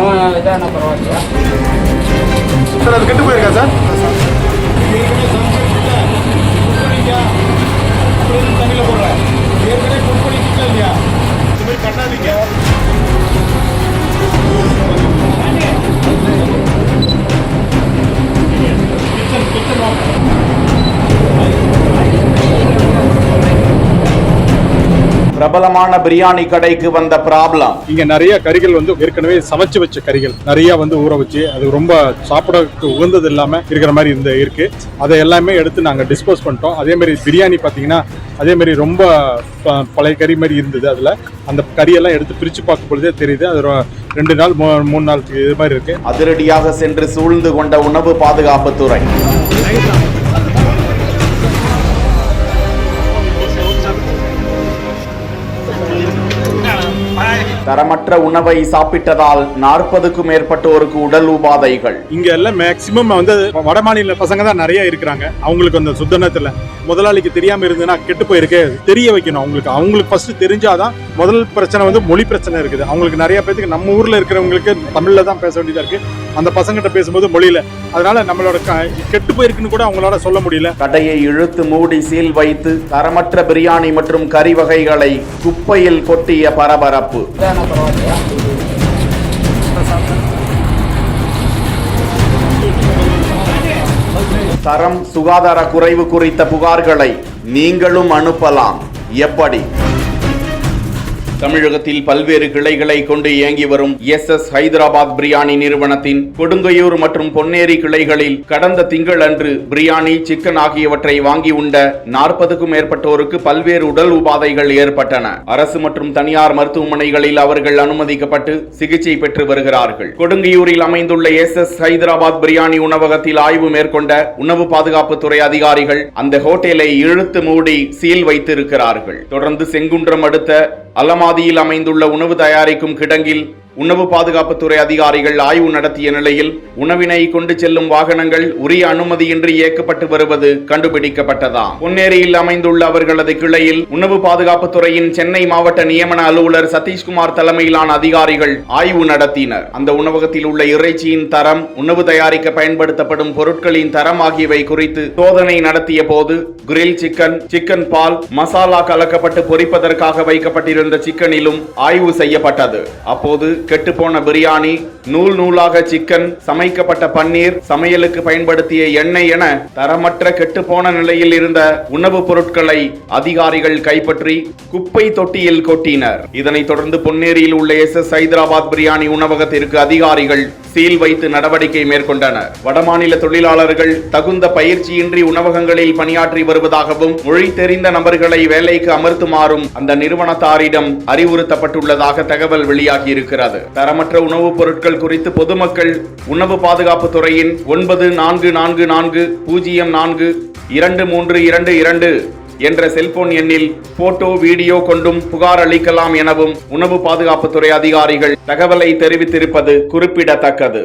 அவன் இதான பரவாயில்லையா சார்? அது கெட்டு போயிருக்கா சார்? தண்ணியில் போடுறேன் ஏற்கனவே புக் பண்ணிக்கிட்டா இல்லையா? இது மாதிரி பண்ணாதீங்க. பிரபலமான பிரியாணி கடைக்கு வந்த ப்ராப்ளம். இங்க நிறைய கறிகள் ஏற்கனவே சமைச்சு வச்ச கறிகள் நிறைய ஊற வச்சு அது ரொம்ப சாப்பிடறதுக்கு உகந்தது இல்லாம இருக்கிற மாதிரி இருக்கு. அதை எல்லாமே எடுத்து நாங்க டிஸ்போஸ் பண்ணிட்டோம். அதே மாதிரி பிரியாணி பாத்தீங்கன்னா அதே மாதிரி ரொம்ப பழைய கறி மாதிரி இருந்தது. அதுல அந்த கறியெல்லாம் எடுத்து பிரிச்சு பார்க்கும் பொழுதே தெரியுது அது 2 நாள் 3 நாள் இது மாதிரி இருக்கு. அதிரடியாக சென்று சூழ்ந்து கொண்ட உணவு பாதுகாப்புத்துறை. தரமற்ற உணவை சாப்பிட்டதால் 40க்கும் மேற்பட்டோருக்கு உடல் உபாதைகள். இங்க எல்லாம் மேக்சிமம் வட மாநில பசங்க தான் நிறைய இருக்கிறாங்க. அவங்களுக்கு அந்த சுத்தனத்துல முதலாளிக்கு தெரியாம இருந்ததுன்னா கெட்டு போயிருக்கு தெரிய வைக்கணும். அவங்களுக்கு ஃபர்ஸ்ட் தெரிஞ்சாதான். முதல் பிரச்சனை மொழி பிரச்சனை இருக்குது. அவங்களுக்கு நிறைய பேருக்கு நம்ம ஊர்ல இருக்கிறவங்களுக்கு தமிழ்ல தான் பேச வேண்டியதா இருக்கு. அந்த பசங்கிட்ட பேசும்போது மொழியில, அதனால நம்மளோட கெட்டு போயிருக்குன்னு கூட அவங்களால சொல்ல முடியல. கடையை இழுத்து மூடி சீல் வைத்து தரமற்ற பிரியாணி மற்றும் கறி வகைகளை குப்பையில் கொட்டிய பரபரப்பு. தரம் சுகாதார குறைவு குறித்த புகார்களை நீங்களும் அனுப்பலாம். எப்படி? தமிழகத்தில் பல்வேறு கிளைகளை கொண்டு இயங்கி வரும் SS ஹைதராபாத் பிரியாணி நிறுவனத்தின் கொடுங்கையூர் மற்றும் பொன்னேரி கிளைகளில் கடந்த திங்களன்று பிரியாணி, சிக்கன் ஆகியவற்றை வாங்கி உண்ட 40க்கும் மேற்பட்டோருக்கு பல்வேறு உடல் உபாதைகள் ஏற்பட்டன. அரசு மற்றும் தனியார் மருத்துவமனைகளில் அவர்கள் அனுமதிக்கப்பட்டு சிகிச்சை பெற்று வருகிறார்கள். கொடுங்கையூரில் அமைந்துள்ள SS ஹைதராபாத் பிரியாணி உணவகத்தில் ஆய்வு மேற்கொண்ட உணவு பாதுகாப்புத்துறை அதிகாரிகள் அந்த ஹோட்டலை இழுத்து மூடி சீல் வைத்திருக்கிறார்கள். தொடர்ந்து செங்குன்றம் அடுத்த அலமாதியில் அமைந்துள்ள உணவு தயாரிக்கும் கிடங்கில் உணவு பாதுகாப்புத்துறை அதிகாரிகள் ஆய்வு நடத்திய நிலையில் உணவினை கொண்டு செல்லும் வாகனங்கள் உரிய அனுமதியின்றி இயக்கப்பட்டு வருவது கண்டுபிடிக்கப்பட்டதாம். பொன்னேரியில் அமைந்துள்ள அவர்களது கிளையில் உணவு பாதுகாப்புத்துறையின் சென்னை மாவட்ட நியமன அலுவலர் சதீஷ்குமார் தலைமையிலான அதிகாரிகள் ஆய்வு நடத்தினர். அந்த உணவகத்தில் உள்ள இறைச்சியின் தரம், உணவு தயாரிக்க பயன்படுத்தப்படும் பொருட்களின் தரம் ஆகியவை குறித்து சோதனை நடத்திய போது கிரில் சிக்கன், சிக்கன் பால், மசாலா கலக்கப்பட்டு பொரிப்பதற்காக வைக்கப்பட்டிருந்த சிக்கனிலும் ஆய்வு செய்யப்பட்டது. அப்போது கெட்டுப்போன பிரியாணி, நூல் நூலாக சிக்கன், சமைக்கப்பட்ட பன்னீர், சமையலுக்கு பயன்படுத்திய எண்ணெய் என தரமற்ற கெட்டுப்போன நிலையில் இருந்த உணவுப் பொருட்களை அதிகாரிகள் கைப்பற்றி குப்பை தொட்டியில் கொட்டினர். இதனைத் தொடர்ந்து பொன்னேரியில் உள்ள SS ஹைதராபாத் பிரியாணி உணவகத்திற்கு அதிகாரிகள் சீல் வைத்து நடவடிக்கை மேற்கொண்டனர். வடமாநில தொழிலாளர்கள் தகுந்த பயிற்சியின்றி உணவகங்களில் பணியாற்றி வருவதாகவும் மொழி தெரிந்த நபர்களை வேலைக்கு அமர்த்துமாறும் அந்த நிறுவனத்தாரிடம் அறிவுறுத்தப்பட்டுள்ளதாக தகவல் வெளியாகி இருக்கிறது. தரமற்ற உணவுப் பொருட்கள் குறித்து பொதுமக்கள் உணவு பாதுகாப்பு துறையின் 9404042322 என்ற செல்போன் எண்ணில் போட்டோ, வீடியோ கொண்டும் புகார் அளிக்கலாம் எனவும் உணவு பாதுகாப்புத்துறை அதிகாரிகள் தகவலை தெரிவித்திருப்பது குறிப்பிடத்தக்கது.